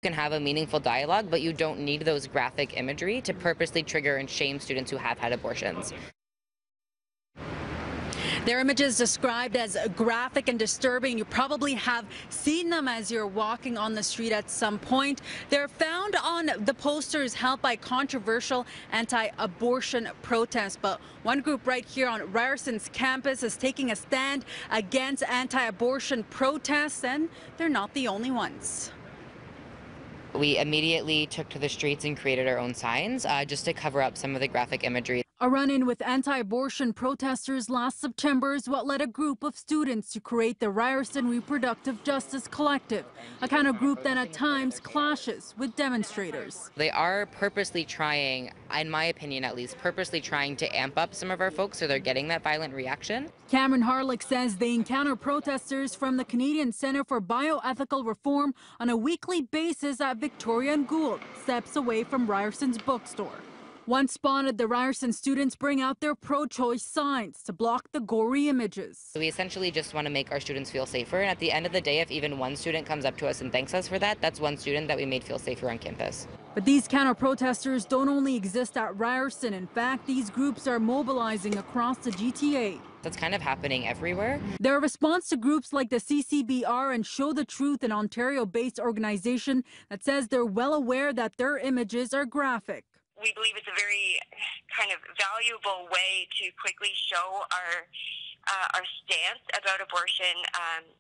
You can have a meaningful dialogue, but you don't need those graphic imagery to purposely trigger and shame students who have had abortions. Their images described as graphic and disturbing. You probably have seen them as you're walking on the street at some point. They're found on the posters held by controversial anti-abortion protests. But one group right here on Ryerson's campus is taking a stand against anti-abortion protests, and they're not the only ones. We immediately took to the streets and created our own signs just to cover up some of the graphic imagery. A run-in with anti-abortion protesters last September is what led a group of students to create the Ryerson Reproductive Justice Collective, a kind of group that at times clashes with demonstrators. They are purposely trying, in my opinion at least, purposely trying to amp up some of our folks so they're getting that violent reaction. Cameron Harlick says they encounter protesters from the Canadian Centre for Bioethical Reform on a weekly basis at Victoria and Gould, steps away from Ryerson's bookstore. Once spotted, the Ryerson students bring out their pro-choice signs to block the gory images. So we essentially just want to make our students feel safer, and at the end of the day, if even one student comes up to us and thanks us for that, that's one student that we made feel safer on campus. But these counter-protesters don't only exist at Ryerson. In fact, these groups are mobilizing across the GTA. That's kind of happening everywhere. They're a response to groups like the CCBR and Show the Truth, an Ontario-based organization that says they're well aware that their images are graphic. We believe it's a very kind of valuable way to quickly show our stance about abortion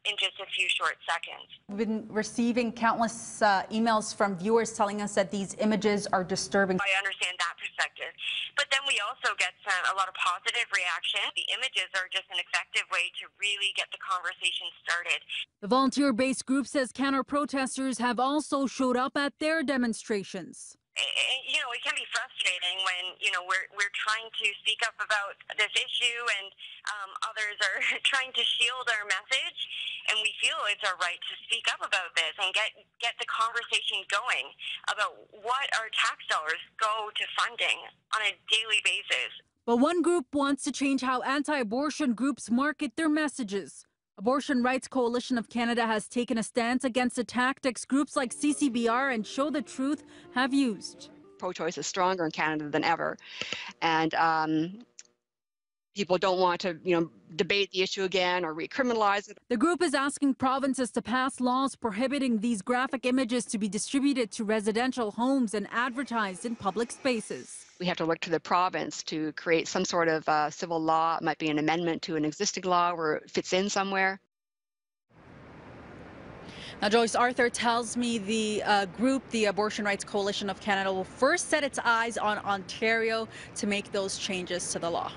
in just a few short seconds. We've been receiving countless emails from viewers telling us that these images are disturbing. I understand that perspective. But then we also get a lot of positive reaction. The images are just an effective way to really get the conversation started. The volunteer-based group says counter-protesters have also showed up at their demonstrations. You know, it can be frustrating when, you know, we're trying to speak up about this issue and others are trying to shield our message, and we feel it's our right to speak up about this and get the conversation going about what our tax dollars go to funding on a daily basis. But one group wants to change how anti-abortion groups market their messages. Abortion Rights Coalition of Canada has taken a stance against the tactics groups like CCBR and Show the Truth have used. Pro-choice is stronger in Canada than ever, and people don't want to, debate the issue again or recriminalize it. The group is asking provinces to pass laws prohibiting these graphic images to be distributed to residential homes and advertised in public spaces. We have to look to the province to create some sort of civil law. It might be an amendment to an existing law where it fits in somewhere. Now, Joyce, Arthur tells me the group, the Abortion Rights Coalition of Canada, will first set its eyes on Ontario to make those changes to the law.